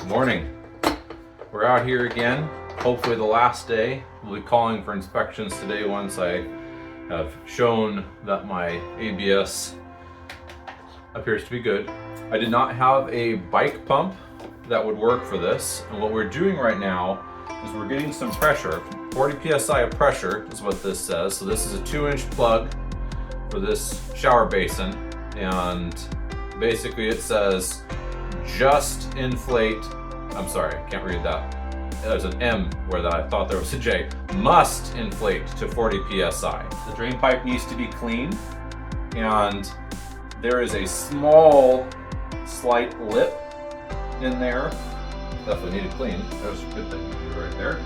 Morning. We're out here again, hopefully the last day. We'll be calling for inspections today once I have shown that my ABS appears to be good. I did not have a bike pump that would work for this, and what we're doing right now is we're getting some pressure. 40 psi of pressure is what this says. So this is a 2-inch plug for this shower basin, and basically it says just inflate, I'm sorry, I can't read that. There's an M where I thought there was a J. Must inflate to 40 psi. The drain pipe needs to be clean, and there is a small, slight lip in there. Definitely need to clean. There's a good thing right there.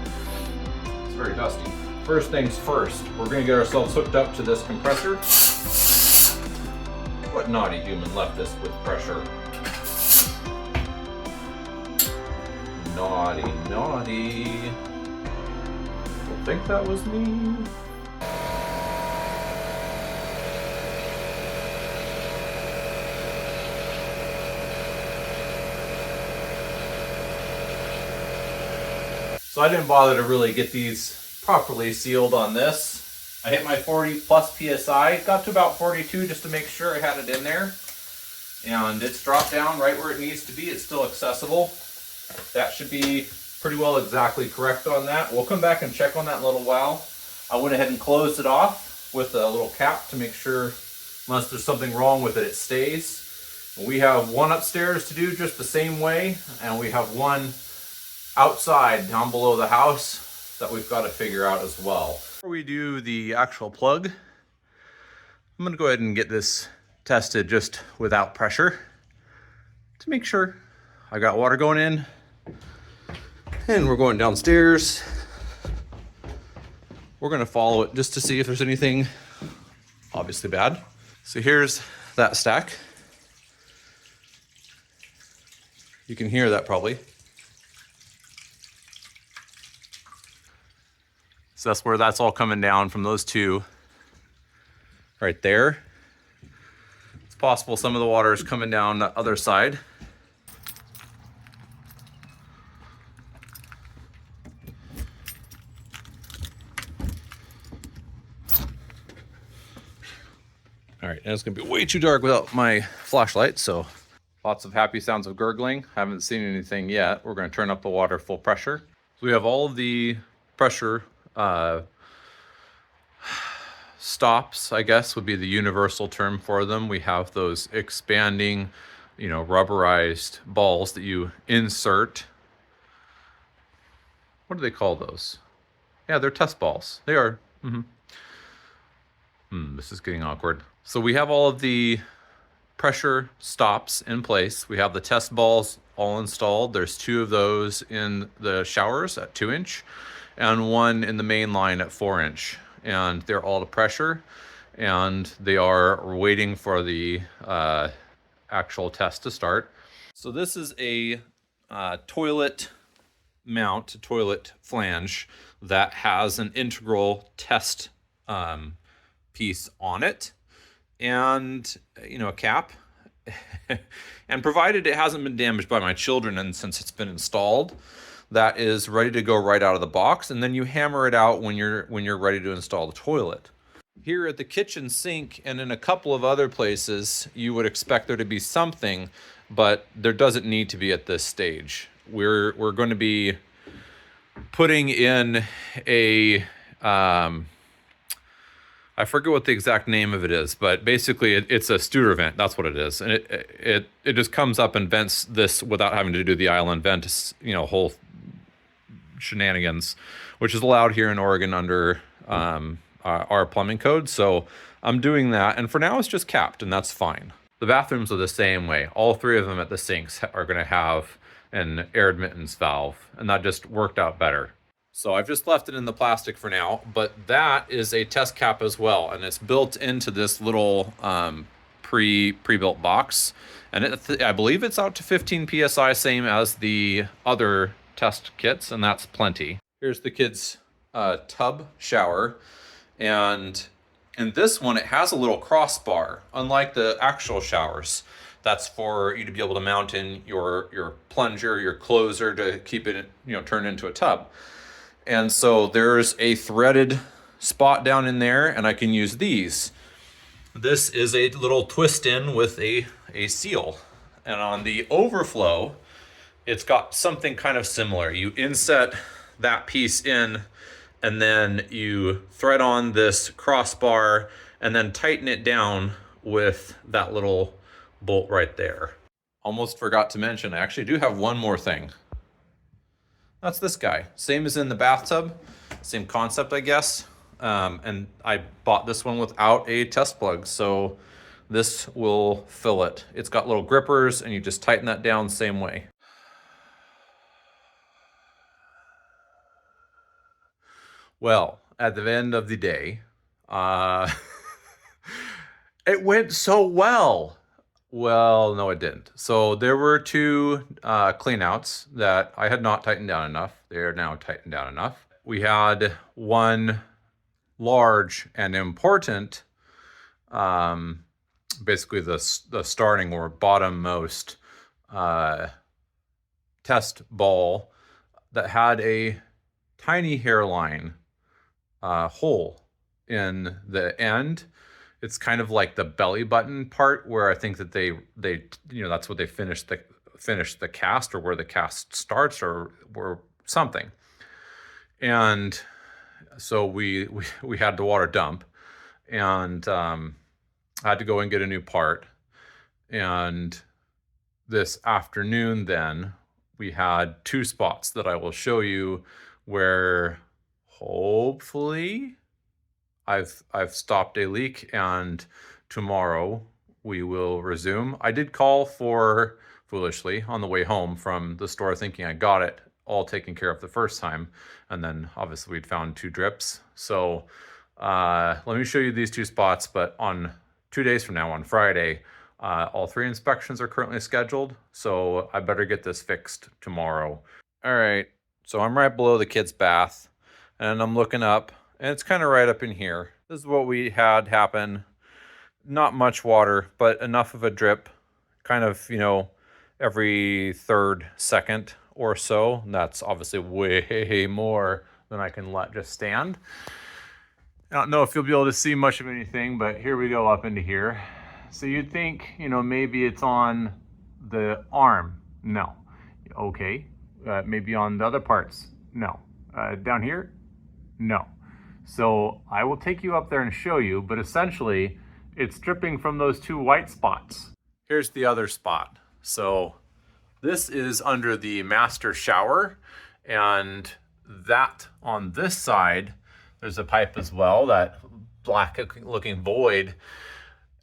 It's very dusty. First things first, we're gonna get ourselves hooked up to this compressor. What naughty human left this with pressure? Naughty, naughty. I think that was me. So I didn't bother to really get these properly sealed on this. I hit my 40 plus PSI, got to about 42 just to make sure I had it in there. And it's dropped down right where it needs to be. It's still accessible. That should be pretty well exactly correct on that. We'll come back and check on that in a little while. I went ahead and closed it off with a little cap to make sure, unless there's something wrong with it, it stays. We have one upstairs to do just the same way, and we have one outside down below the house that we've got to figure out as well. Before we do the actual plug, I'm going to go ahead and get this tested just without pressure to make sure. I got water going in, and we're going downstairs. We're going to follow it just to see if there's anything obviously bad. So here's that stack. You can hear that probably. So that's where that's all coming down from those two right there. It's possible some of the water is coming down the other side. All right, and it's gonna be way too dark without my flashlight, so lots of happy sounds of gurgling. Haven't seen anything yet. We're gonna turn up the water full pressure. So we have all of the pressure stops, I guess would be the universal term for them. We have those expanding, rubberized balls that you insert. What do they call those? Yeah, they're test balls. They are. This is getting awkward. So we have all of the pressure stops in place. We have the test balls all installed. There's 2 of those in the showers at 2-inch and 1 in the main line at 4-inch. And they're all to pressure, and they are waiting for the actual test to start. So this is a toilet mount, a toilet flange that has an integral test piece on it, and a cap. And provided it hasn't been damaged by my children, and since it's been installed, that is ready to go right out of the box, and then you hammer it out when you're ready to install the toilet. Here at the kitchen sink and in a couple of other places, you would expect there to be something, but there doesn't need to be at this stage. We're going to be putting in a I forget what the exact name of it is, but basically it's a Studer vent. That's what it is. And it just comes up and vents this without having to do the island vent, whole shenanigans, which is allowed here in Oregon under our plumbing code. So I'm doing that. And for now, it's just capped, and that's fine. The bathrooms are the same way. All 3 of them at the sinks are going to have an air admittance valve, and that just worked out better. So I've just left it in the plastic for now, but that is a test cap as well, and it's built into this little pre-built box, and I believe it's out to 15 psi, same as the other test kits, and that's plenty. Here's the kids' tub shower, and in this one it has a little crossbar, unlike the actual showers. That's for you to be able to mount in your plunger, your closer to keep it, turned into a tub. And so there's a threaded spot down in there, and I can use these. This is a little twist in with a seal. And on the overflow, it's got something kind of similar. You inset that piece in, and then you thread on this crossbar and then tighten it down with that little bolt right there. Almost forgot to mention, I actually do have one more thing. That's this guy. Same as in the bathtub, same concept, I guess. And I bought this one without a test plug, so this will fill it. It's got little grippers, and you just tighten that down same way. Well, at the end of the day, it went so well. Well, no, it didn't. So there were two cleanouts that I had not tightened down enough. They are now tightened down enough. We had one large and important, basically the starting or bottommost test ball that had a tiny hairline hole in the end. It's kind of like the belly button part where I think that they that's what they finish the cast, or where the cast starts, or something. And so we had to water dump, and I had to go and get a new part. And this afternoon then we had two spots that I will show you where hopefully I've stopped a leak, and tomorrow we will resume. I did call for, foolishly, on the way home from the store, thinking I got it all taken care of the first time, and then obviously we'd found two drips. So let me show you these two spots, but on 2 days from now, on Friday, all three inspections are currently scheduled, so I better get this fixed tomorrow. All right, so I'm right below the kids' bath, and I'm looking up, and it's kind of right up in here. This is what we had happen. Not much water, but enough of a drip, kind of, every third second or so. And that's obviously way more than I can let just stand. I don't know if you'll be able to see much of anything, but here we go up into here. So you'd think, maybe it's on the arm. No. Okay. Maybe on the other parts. No. Down here? No. So I will take you up there and show you, but essentially it's dripping from those two white spots. Here's the other spot. So this is under the master shower, and that on this side, there's a pipe as well, that black looking void.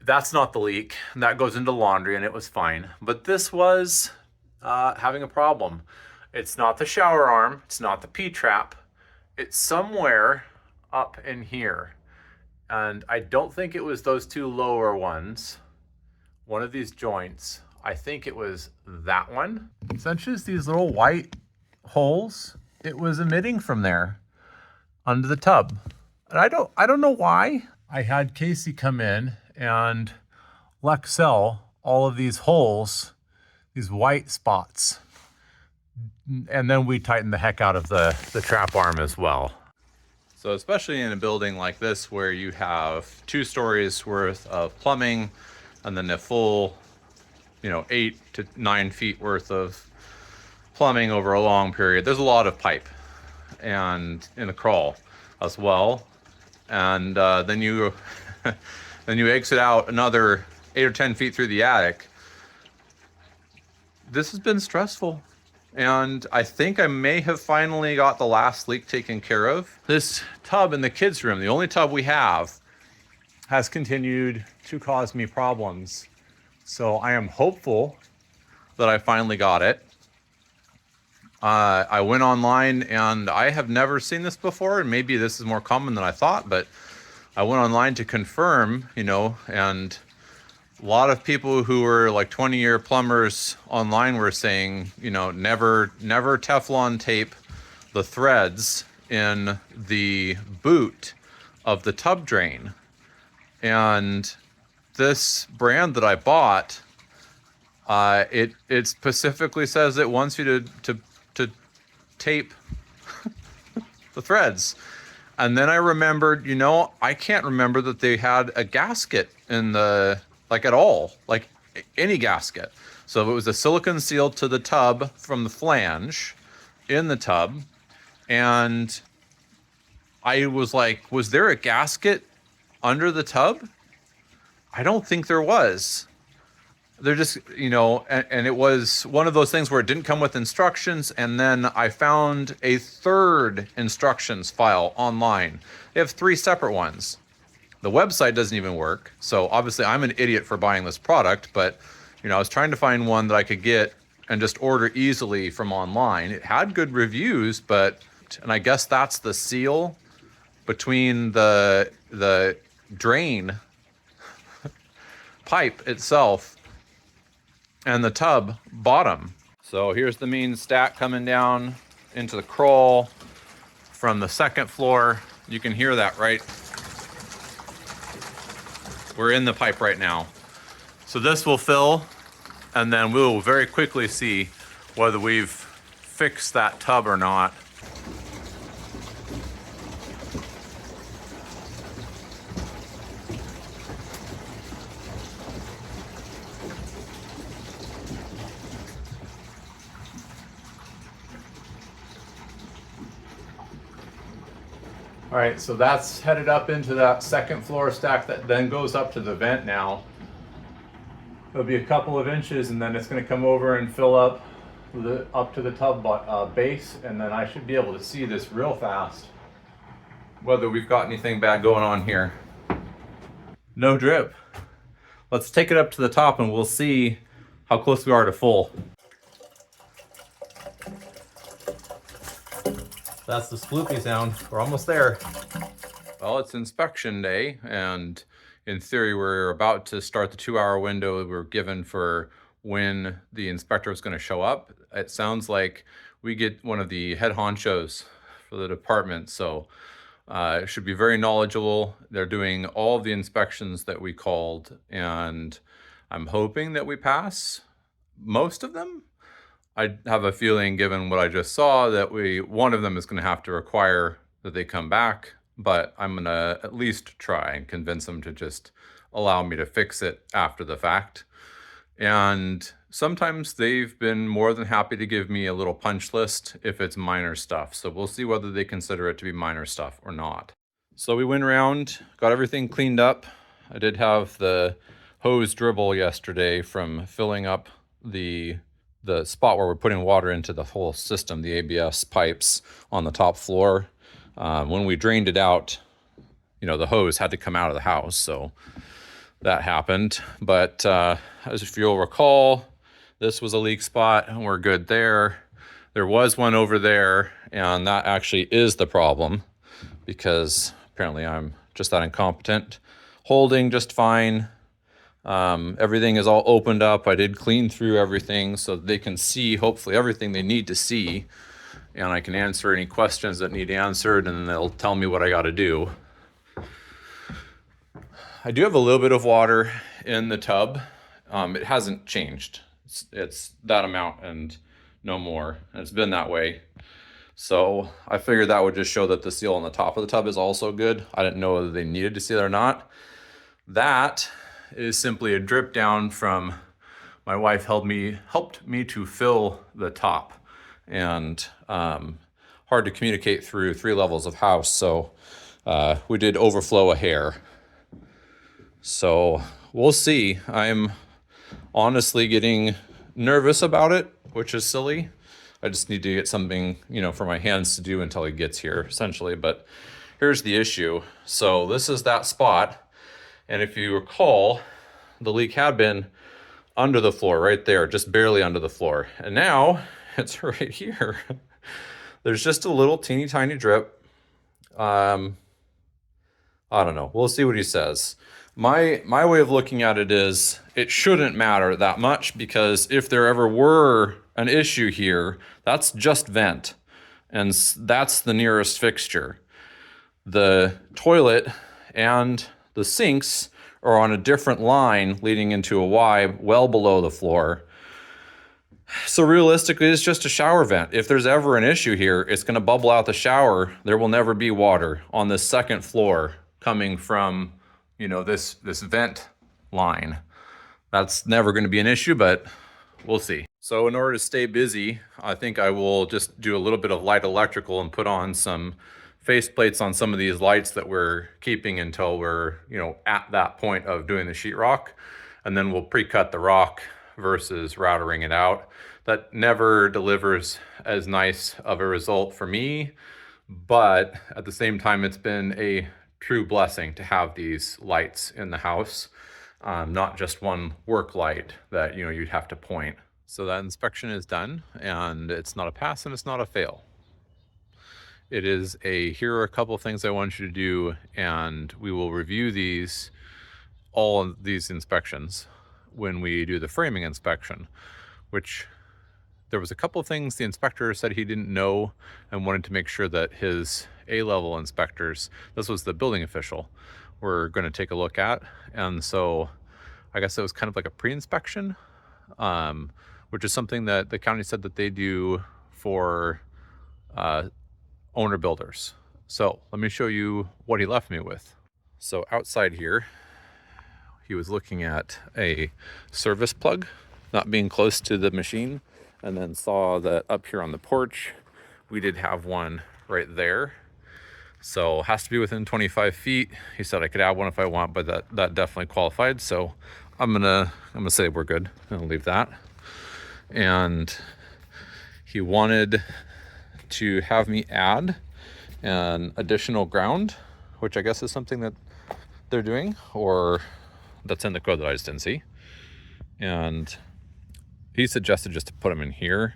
That's not the leak. That goes into laundry, and it was fine. But this was having a problem. It's not the shower arm. It's not the P-trap. It's somewhere up in here. And I don't think it was those two lower ones. One of these joints. I think it was that one. Essentially, it's these little white holes it was emitting from there under the tub. And I don't know why. I had Casey come in and Lexell all of these holes, these white spots. And then we tightened the heck out of the trap arm as well. So especially in a building like this where you have 2 stories worth of plumbing and then a full, 8 to 9 feet worth of plumbing over a long period, there's a lot of pipe and in the crawl as well. And then you then you exit out another 8 or 10 feet through the attic. This has been stressful. And I think I may have finally got the last leak taken care of. This tub in the kids' room, the only tub we have, has continued to cause me problems. So I am hopeful that I finally got it. I went online, and I have never seen this before, and maybe this is more common than I thought, but I went online to confirm, and a lot of people who were like 20-year plumbers online were saying, never Teflon tape the threads in the boot of the tub drain. And this brand that I bought It specifically says it wants you to tape the threads. And then I remembered, I can't remember that they had a gasket in the, like at all, like any gasket. So it was a silicone seal to the tub from the flange in the tub. And I was like, was there a gasket under the tub? I don't think there was. They're just, and it was one of those things where it didn't come with instructions. And then I found a third instructions file online. They have 3 separate ones. The website doesn't even work. So obviously I'm an idiot for buying this product, but I was trying to find one that I could get and just order easily from online. It had good reviews, and I guess that's the seal between the drain pipe itself and the tub bottom. So here's the main stack coming down into the crawl from the 2nd floor. You can hear that, right? We're in the pipe right now. So this will fill, and then we'll very quickly see whether we've fixed that tub or not. All right, so that's headed up into that 2nd floor stack that then goes up to the vent now. It'll be a couple of inches, and then it's going to come over and fill up to the tub base, and then I should be able to see this real fast, whether we've got anything bad going on here. No drip. Let's take it up to the top and we'll see how close we are to full. That's the sploopy sound. We're almost there. Well, it's inspection day, and in theory, we're about to start the 2-hour window we were given for when the inspector was going to show up. It sounds like we get one of the head honchos for the department, so it should be very knowledgeable. They're doing all of the inspections that we called, and I'm hoping that we pass most of them. I have a feeling, given what I just saw, that one of them is going to have to require that they come back, but I'm going to at least try and convince them to just allow me to fix it after the fact. And sometimes they've been more than happy to give me a little punch list if it's minor stuff. So we'll see whether they consider it to be minor stuff or not. So we went around, got everything cleaned up. I did have the hose dribble yesterday from filling up the spot where we're putting water into the whole system, the ABS pipes on the top floor. When we drained it out, the hose had to come out of the house, so that happened. But as if you'll recall, this was a leak spot, and we're good there. There was one over there, and that actually is the problem, because apparently I'm just that incompetent. Holding just fine. Everything is all opened up. I did clean through everything so they can see hopefully everything they need to see, and I can answer any questions that need answered, and they'll tell me what I got to do. I do have a little bit of water in the tub. It hasn't changed. It's that amount and no more. And it's been that way. So I figured that would just show that the seal on the top of the tub is also good. I didn't know whether they needed to see that or not. That is simply a drip down from my wife helped me to fill the top, and hard to communicate through 3 levels of house, so we did overflow a hair. So we'll see. I'm honestly getting nervous about it, which is silly. I just need to get something, for my hands to do until he gets here, essentially. But here's the issue. So this is that spot. And if you recall, the leak had been under the floor right there, just barely under the floor. And now it's right here. There's just a little teeny tiny drip. I don't know. We'll see what he says. My way of looking at it is it shouldn't matter that much, because if there ever were an issue here, that's just vent. And that's the nearest fixture. The toilet and the sinks are on a different line leading into a Y well below the floor. So realistically, it's just a shower vent. If there's ever an issue here, it's going to bubble out the shower. There will never be water on the second floor coming from, this vent line. That's never going to be an issue, but we'll see. So in order to stay busy, I think I will just do a little bit of light electrical and put on some faceplates on some of these lights that we're keeping until we're, at that point of doing the sheetrock. And then we'll pre-cut the rock versus routering it out. That never delivers as nice of a result for me, but at the same time, it's been a true blessing to have these lights in the house, not just one work light that you'd have to point. So that inspection is done, and it's not a pass and it's not a fail. It is here are a couple of things I want you to do, and we will review all of these inspections when we do the framing inspection, which there was a couple of things the inspector said he didn't know and wanted to make sure that his A-level inspectors, this was the building official, were going to take a look at. And so I guess it was kind of like a pre-inspection, which is something that the county said that they do for owner builders. So let me show you what he left me with. So outside here, he was looking at a service plug not being close to the machine, and then saw that up here on the porch, we did have one right there. So it has to be within 25 feet. He said I could add one if I want, but that definitely qualified. So I'm gonna say we're good. I'll leave that. And he wanted to have me add an additional ground, which I guess is something that they're doing, or that's in the code that I just didn't see. And he suggested just to put them in here.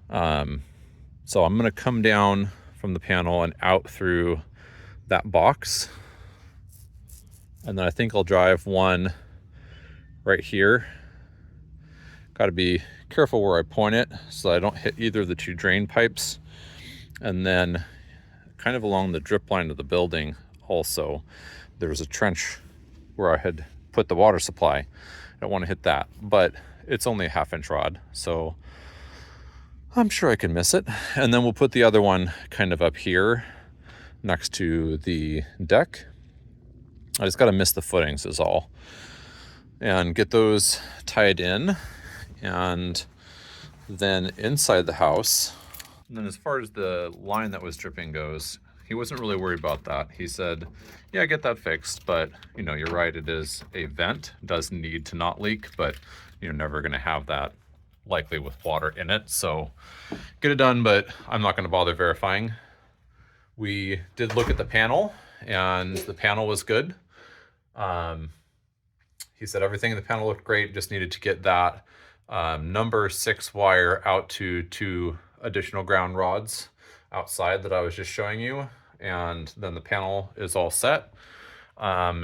So I'm gonna come down from the panel and out through that box. And then I think I'll drive one right here. Got to be careful where I point it so I don't hit either of the two drain pipes. And then kind of along the drip line of the building also, there was a trench where I had put the water supply. I don't want to hit that, but it's only a 1/2-inch rod, so I'm sure I can miss it. And then we'll put the other one kind of up here next to the deck. I just got to miss the footings is all, and get those tied in. And then inside the house, and then as far as the line that was dripping goes, he wasn't really worried about that. He said, yeah, get that fixed, but you're right, it is a vent, does need to not leak, but you're never going to have that likely with water in it. So get it done, but I'm not going to bother verifying. We did look at the panel, and the panel was good. He said everything in the panel looked great, just needed to get that number 6 wire out to 2 additional ground rods outside that I was just showing you, and then the panel is all set.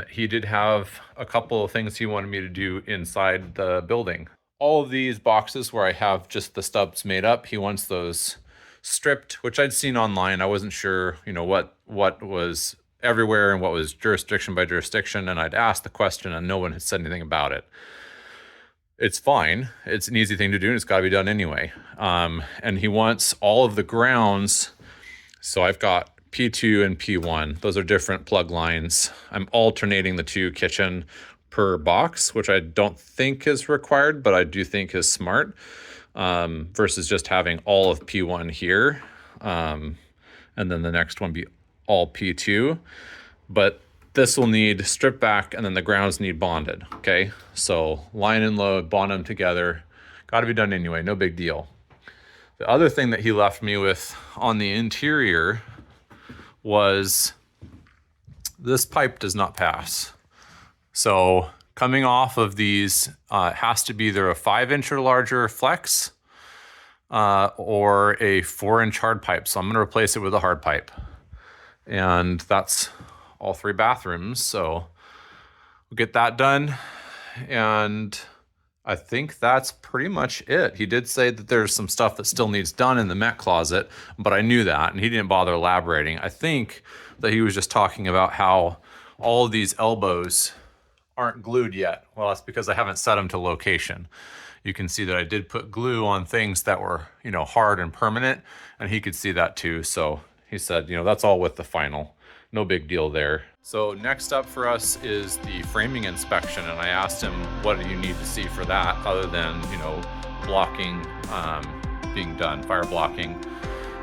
He did have a couple of things he wanted me to do inside the building. All of these boxes where I have just the stubs made up, he wants those stripped, which I'd seen online. I wasn't sure, what was everywhere and what was jurisdiction by jurisdiction, and I'd asked the question and no one had said anything about it. It's fine. It's an easy thing to do, and it's got to be done anyway. And he wants all of the grounds. So I've got P2 and P1. Those are different plug lines. I'm alternating the 2 kitchen per box, which I don't think is required, but I do think is smart, versus just having all of P1 here. And then the next one be all P2. But this will need stripped back, and then the grounds need bonded, okay? So line and load, bond them together. Got to be done anyway, no big deal. The other thing that he left me with on the interior was this pipe does not pass. So coming off of these, has to be either a 5-inch or larger flex, or a 4-inch hard pipe. So I'm going to replace it with a hard pipe. And that's all 3 bathrooms. So we'll get that done. And I think that's pretty much it. He did say that there's some stuff that still needs done in the Met closet, but I knew that, and he didn't bother elaborating. I think that he was just talking about how all of these elbows aren't glued yet. Well, that's because I haven't set them to location. You can see that I did put glue on things that were, you know, hard and permanent, and he could see that too. So he said, you know, that's all with the final. No big deal there. So next up for us is the framing inspection, and I asked him, what do you need to see for that other than, you know, blocking being done, fire blocking?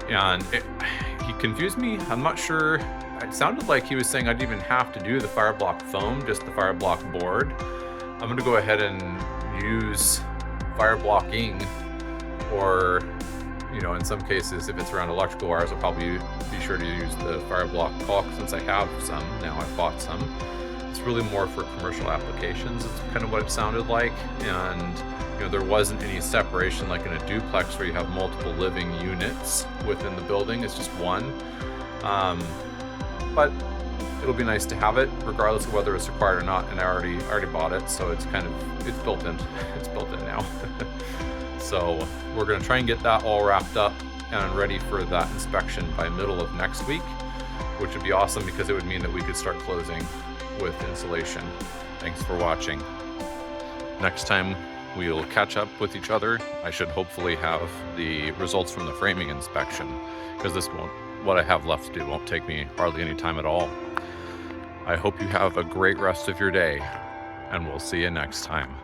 And he confused me. I'm not sure. It sounded like he was saying I didn't even have to do the fire block foam, just the fire block board. I'm gonna go ahead and use fire blocking, or, you know, in some cases, if it's around electrical wires, I'll probably be sure to use the fire block caulk since I have some. Now I've bought some. It's really more for commercial applications. It's kind of what it sounded like. And, you know, there wasn't any separation like in a duplex where you have multiple living units within the building. It's just one. But it'll be nice to have it regardless of whether it's required or not. And I already bought it, so it's kind of, it's built in. It's built in now. So we're gonna try and get that all wrapped up and ready for that inspection by middle of next week, which would be awesome because it would mean that we could start closing with insulation. Thanks for watching. Next time we'll catch up with each other. I should hopefully have the results from the framing inspection, because this won't, what I have left to do won't take me hardly any time at all. I hope you have a great rest of your day, and we'll see you next time.